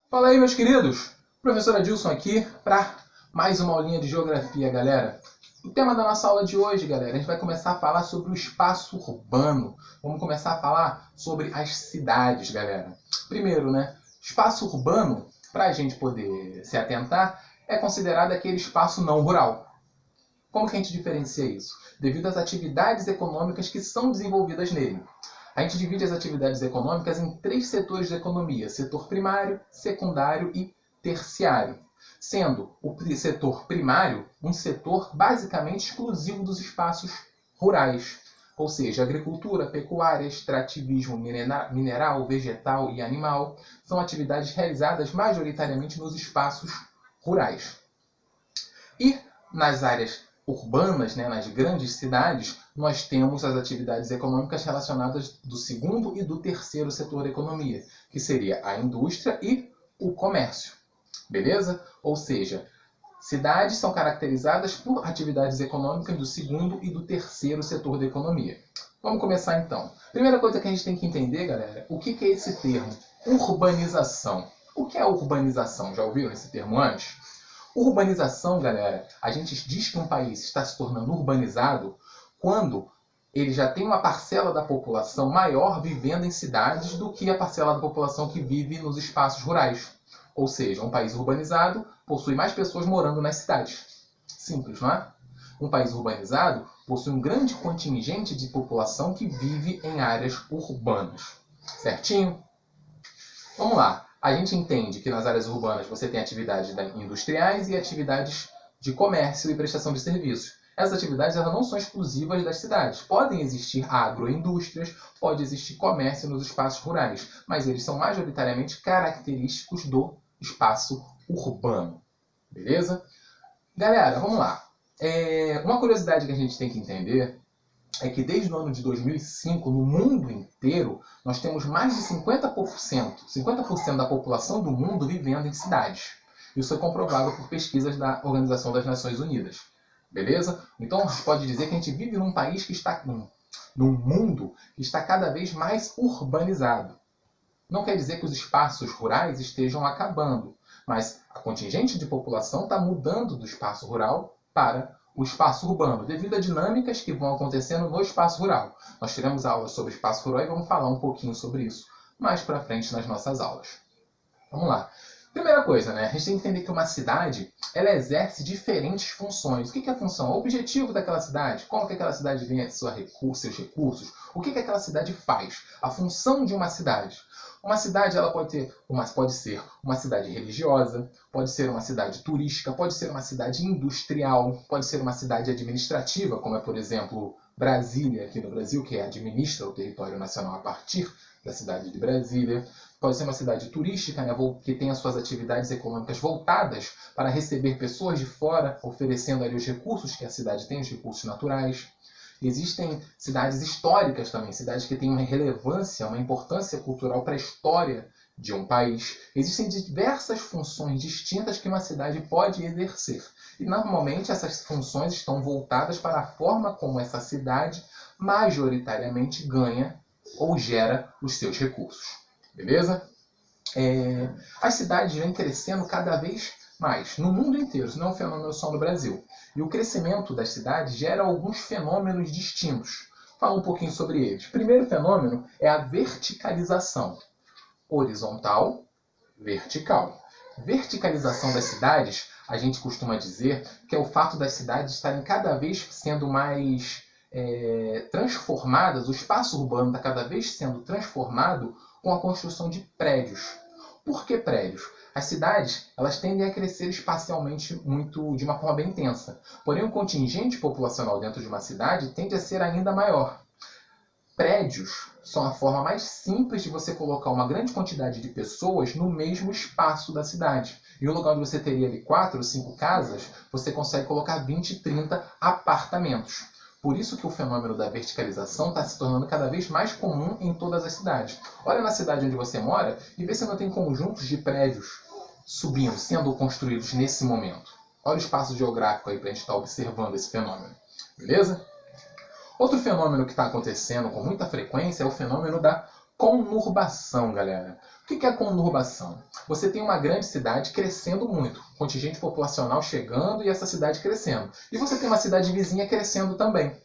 Fala aí, meus queridos! Professor Adilson aqui para mais uma aulinha de geografia, galera. O tema da nossa aula de hoje, galera, a gente vai começar a falar sobre o espaço urbano. Vamos começar a falar sobre as cidades, galera. Primeiro, espaço urbano, para a gente poder se atentar, é considerado aquele espaço não rural. Como que a gente diferencia isso? Devido às atividades econômicas que são desenvolvidas nele. A gente divide as atividades econômicas em 3 setores da economia: setor primário, secundário e terciário. Sendo o setor primário um setor basicamente exclusivo dos espaços rurais, ou seja, agricultura, pecuária, extrativismo mineral, vegetal e animal, são atividades realizadas majoritariamente nos espaços rurais. E nas áreas urbanas, nas grandes cidades, nós temos as atividades econômicas relacionadas do segundo e do terceiro setor da economia, que seria a indústria e o comércio. Beleza? Ou seja, cidades são caracterizadas por atividades econômicas do segundo e do terceiro setor da economia. Vamos começar então. Primeira coisa que a gente tem que entender, galera, o que é esse termo? Urbanização. O que é urbanização? Já ouviram esse termo antes? Urbanização, galera, a gente diz que um país está se tornando urbanizado quando ele já tem uma parcela da população maior vivendo em cidades do que a parcela da população que vive nos espaços rurais. Ou seja, um país urbanizado possui mais pessoas morando nas cidades. Simples, não é? Um país urbanizado possui um grande contingente de população que vive em áreas urbanas. Certinho? Vamos lá. A gente entende que nas áreas urbanas você tem atividades industriais e atividades de comércio e prestação de serviços. Essas atividades elas não são exclusivas das cidades. Podem existir agroindústrias, pode existir comércio nos espaços rurais, mas eles são majoritariamente característicos do espaço urbano. Beleza? Galera, vamos lá. Uma curiosidade que a gente tem que entender é que desde o ano de 2005, no mundo inteiro, nós temos mais de 50% da população do mundo vivendo em cidades. Isso é comprovado por pesquisas da Organização das Nações Unidas. Beleza? Então, a gente pode dizer que a gente vive num país que está num mundo que está cada vez mais urbanizado. Não quer dizer que os espaços rurais estejam acabando, mas a contingente de população está mudando do espaço rural para o espaço urbano, devido a dinâmicas que vão acontecendo no espaço rural. Nós teremos aulas sobre espaço rural e vamos falar um pouquinho sobre isso mais para frente nas nossas aulas. Vamos lá. Primeira coisa, a gente tem que entender que uma cidade ela exerce diferentes funções. O que é a função? O objetivo daquela cidade, como que aquela cidade ganha seus recursos, o que aquela cidade faz, a função de uma cidade. Uma cidade ela pode ser uma cidade religiosa, pode ser uma cidade turística, pode ser uma cidade industrial, pode ser uma cidade administrativa, como é, por exemplo, Brasília, aqui no Brasil, que administra o território nacional a partir da cidade de Brasília. Pode ser uma cidade turística, que tem as suas atividades econômicas voltadas para receber pessoas de fora, oferecendo ali os recursos que a cidade tem, os recursos naturais. Existem cidades históricas também, cidades que têm uma relevância, uma importância cultural para a história de um país. Existem diversas funções distintas que uma cidade pode exercer. E normalmente essas funções estão voltadas para a forma como essa cidade majoritariamente ganha ou gera os seus recursos. Beleza? As cidades vêm crescendo cada vez mais no mundo inteiro, isso não é um fenômeno só no Brasil. E o crescimento das cidades gera alguns fenômenos distintos. Fala um pouquinho sobre eles. O primeiro fenômeno é a verticalização. Horizontal, vertical. Verticalização das cidades, a gente costuma dizer que é o fato das cidades estarem cada vez sendo mais transformadas, o espaço urbano está cada vez sendo transformado com a construção de prédios. Por que prédios? As cidades elas tendem a crescer espacialmente de uma forma bem intensa. Porém, o contingente populacional dentro de uma cidade tende a ser ainda maior. Prédios são a forma mais simples de você colocar uma grande quantidade de pessoas no mesmo espaço da cidade. Em um lugar onde você teria ali 4 ou 5 casas, você consegue colocar 20, 30 apartamentos. Por isso que o fenômeno da verticalização está se tornando cada vez mais comum em todas as cidades. Olha na cidade onde você mora e vê se não tem conjuntos de prédios subindo, sendo construídos nesse momento. Olha o espaço geográfico aí para a gente estar observando esse fenômeno. Beleza? Outro fenômeno que está acontecendo com muita frequência é o fenômeno da conurbação, galera. O que é a conurbação? Você tem uma grande cidade crescendo muito, contingente populacional chegando e essa cidade crescendo. E você tem uma cidade vizinha crescendo também.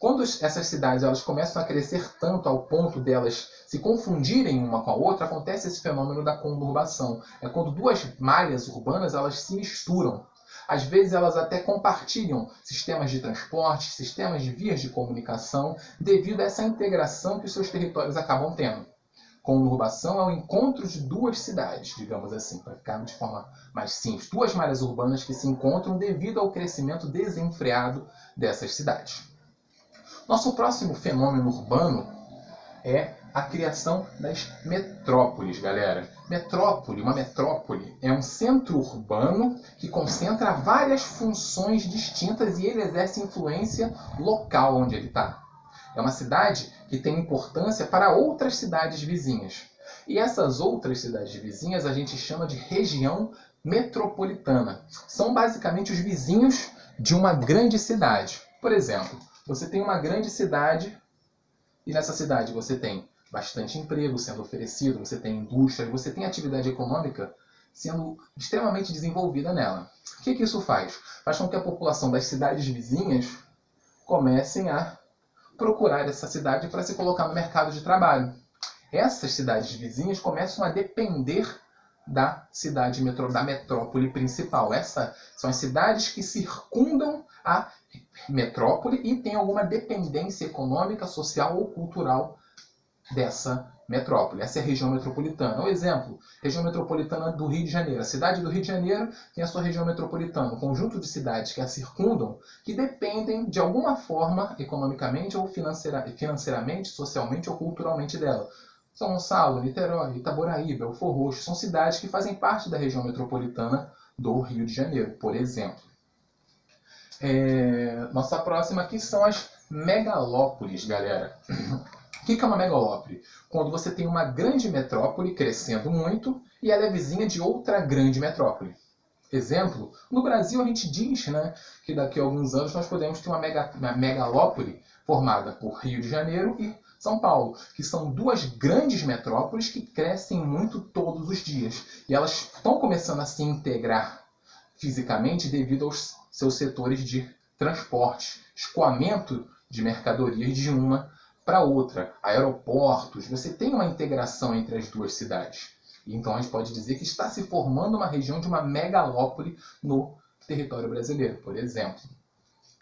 Quando essas cidades elas começam a crescer tanto ao ponto delas se confundirem uma com a outra, acontece esse fenômeno da conurbação. É quando duas malhas urbanas elas se misturam. Às vezes elas até compartilham sistemas de transporte, sistemas de vias de comunicação, devido a essa integração que os seus territórios acabam tendo. Conurbação é o encontro de duas cidades, digamos assim, para ficar de forma mais simples. Duas malhas urbanas que se encontram devido ao crescimento desenfreado dessas cidades. Nosso próximo fenômeno urbano é a criação das metrópoles, galera. Uma metrópole é um centro urbano que concentra várias funções distintas e ele exerce influência local onde ele está. É uma cidade que tem importância para outras cidades vizinhas. E essas outras cidades vizinhas a gente chama de região metropolitana. São basicamente os vizinhos de uma grande cidade. Por exemplo, você tem uma grande cidade e nessa cidade você tem bastante emprego sendo oferecido, você tem indústria, você tem atividade econômica sendo extremamente desenvolvida nela. O que isso faz? Faz com que a população das cidades vizinhas comecem a procurar essa cidade para se colocar no mercado de trabalho. Essas cidades vizinhas começam a depender da da metrópole principal. Essas são as cidades que circundam a metrópole e têm alguma dependência econômica, social ou cultural dessa metrópole. Essa é a região metropolitana. Um exemplo, região metropolitana do Rio de Janeiro. A cidade do Rio de Janeiro tem a sua região metropolitana, um conjunto de cidades que a circundam, que dependem de alguma forma, economicamente ou financeiramente, socialmente ou culturalmente dela. São Gonçalo, Niterói, Itaboraí, Belfor Roxo, são cidades que fazem parte da região metropolitana do Rio de Janeiro, por exemplo. Nossa próxima aqui são as megalópolis, galera. O que é uma megalópole? Quando você tem uma grande metrópole crescendo muito e ela é vizinha de outra grande metrópole. Exemplo, no Brasil a gente diz, que daqui a alguns anos nós podemos ter uma megalópole formada por Rio de Janeiro e São Paulo, que são duas grandes metrópoles que crescem muito todos os dias. E elas estão começando a se integrar fisicamente devido aos seus setores de transporte, escoamento de mercadorias de uma para outra, aeroportos, você tem uma integração entre as duas cidades. Então a gente pode dizer que está se formando uma região de uma megalópole no território brasileiro, por exemplo.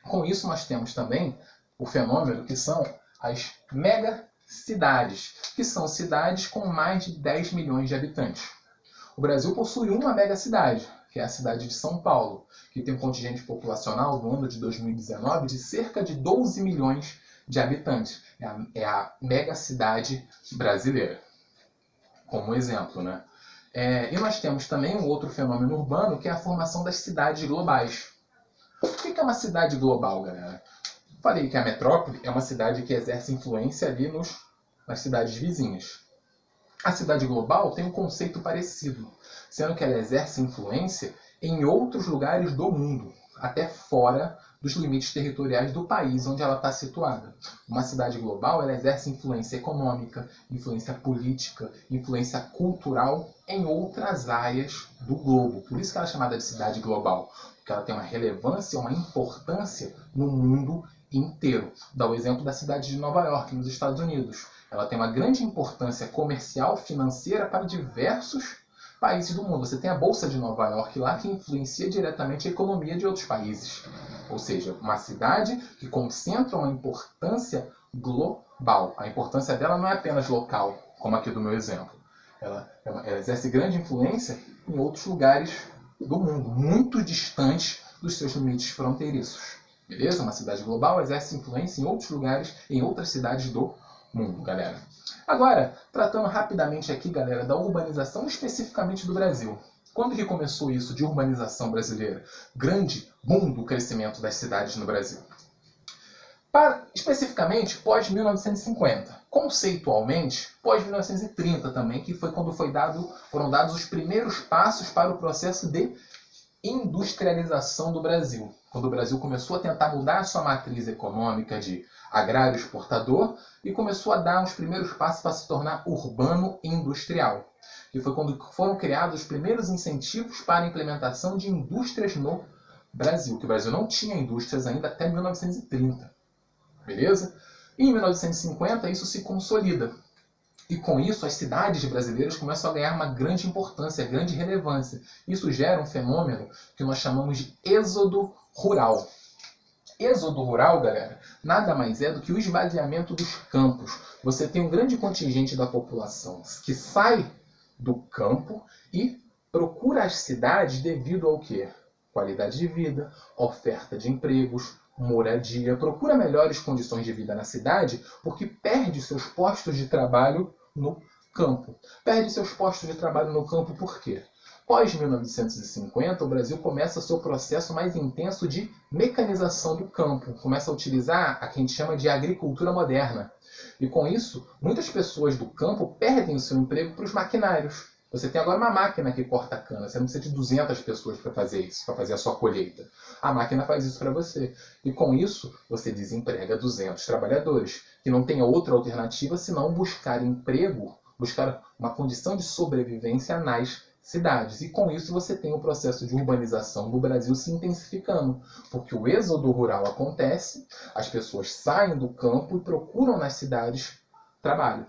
Com isso nós temos também o fenômeno que são as megacidades, que são cidades com mais de 10 milhões de habitantes. O Brasil possui uma megacidade, que é a cidade de São Paulo, que tem um contingente populacional no ano de 2019 de cerca de 12 milhões de habitantes. É a megacidade brasileira, como exemplo, e nós temos também um outro fenômeno urbano, que é a formação das cidades globais. O que é uma cidade global, galera? Falei que a metrópole é uma cidade que exerce influência ali nas cidades vizinhas. A cidade global tem um conceito parecido, sendo que ela exerce influência em outros lugares do mundo, até fora dos limites territoriais do país onde ela está situada. Uma cidade global ela exerce influência econômica, influência política, influência cultural em outras áreas do globo. Por isso que ela é chamada de cidade global, porque ela tem uma relevância, uma importância no mundo inteiro. Dá o exemplo da cidade de Nova York, nos Estados Unidos. Ela tem uma grande importância comercial, financeira para diversos países do mundo. Você tem a Bolsa de Nova York lá que influencia diretamente a economia de outros países. Ou seja, uma cidade que concentra uma importância global. A importância dela não é apenas local, como aqui do meu exemplo. Ela exerce grande influência em outros lugares do mundo, muito distantes dos seus limites fronteiriços. Beleza? Uma cidade global exerce influência em outros lugares, em outras cidades do mundo, galera. Agora, tratando rapidamente aqui, galera, da urbanização especificamente do Brasil. Quando que começou isso de urbanização brasileira? Grande boom do crescimento das cidades no Brasil. Especificamente, pós-1950. Conceitualmente, pós-1930 também, que foi quando foram dados os primeiros passos para o processo de industrialização do Brasil. Quando o Brasil começou a tentar mudar a sua matriz econômica de agrário exportador e começou a dar os primeiros passos para se tornar urbano industrial. que foi quando foram criados os primeiros incentivos para a implementação de indústrias no Brasil, que o Brasil não tinha indústrias ainda até 1930, beleza? E em 1950 isso se consolida. E com isso as cidades brasileiras começam a ganhar uma grande importância, grande relevância. Isso gera um fenômeno que nós chamamos de êxodo rural. Êxodo rural, galera, nada mais é do que o esvaziamento dos campos. Você tem um grande contingente da população que sai do campo e procura as cidades devido ao quê? Qualidade de vida, oferta de empregos, moradia, procura melhores condições de vida na cidade porque perde seus postos de trabalho no campo. Perde seus postos de trabalho no campo por quê? Pós 1950, o Brasil começa seu processo mais intenso de mecanização do campo. Começa a utilizar a que a gente chama de agricultura moderna. E com isso, muitas pessoas do campo perdem o seu emprego para os maquinários. Você tem agora uma máquina que corta a cana. Você não precisa de 200 pessoas para fazer isso, para fazer a sua colheita. A máquina faz isso para você. E com isso, você desemprega 200 trabalhadores, que não tem outra alternativa senão buscar emprego, buscar uma condição de sobrevivência nas cidades. E com isso você tem o processo de urbanização do Brasil se intensificando, porque o êxodo rural acontece, as pessoas saem do campo e procuram nas cidades trabalho,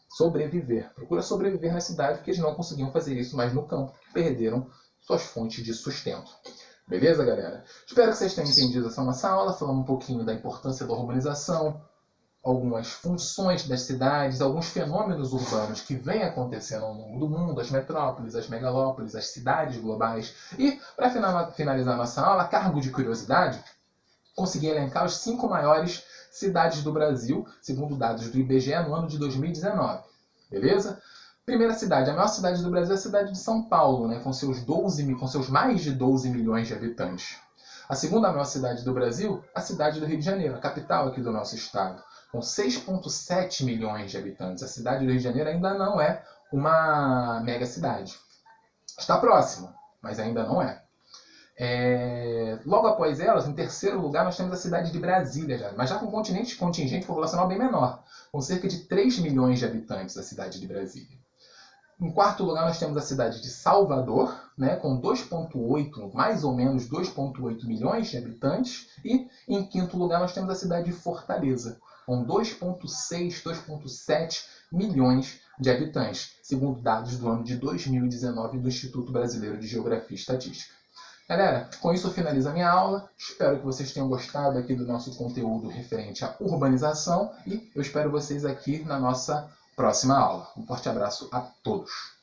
sobreviver. Procura sobreviver na cidade porque eles não conseguiam fazer isso mais no campo, perderam suas fontes de sustento. Beleza, galera? Espero que vocês tenham entendido essa nossa aula, falando um pouquinho da importância da urbanização, algumas funções das cidades, alguns fenômenos urbanos que vêm acontecendo ao longo do mundo, as metrópoles, as megalópolis, as cidades globais. E, para finalizar nossa aula, a cargo de curiosidade, consegui elencar os 5 maiores cidades do Brasil, segundo dados do IBGE, no ano de 2019. Beleza? Primeira cidade, a maior cidade do Brasil é a cidade de São Paulo, né, com seus mais de 12 milhões de habitantes. A segunda maior cidade do Brasil, a cidade do Rio de Janeiro, a capital aqui do nosso estado, com 6,7 milhões de habitantes. A cidade do Rio de Janeiro ainda não é uma mega cidade. Está próxima, mas ainda não é. Logo após elas, em terceiro lugar, nós temos a cidade de Brasília, mas já com contingente populacional bem menor, com cerca de 3 milhões de habitantes, a cidade de Brasília. Em quarto lugar, nós temos a cidade de Salvador, né, com 2,8, mais ou menos 2,8 milhões de habitantes. E em quinto lugar, nós temos a cidade de Fortaleza, com 2,6, 2,7 milhões de habitantes, segundo dados do ano de 2019 do Instituto Brasileiro de Geografia e Estatística. Galera, com isso eu finalizo a minha aula. Espero que vocês tenham gostado aqui do nosso conteúdo referente à urbanização e eu espero vocês aqui na nossa próxima aula. Um forte abraço a todos.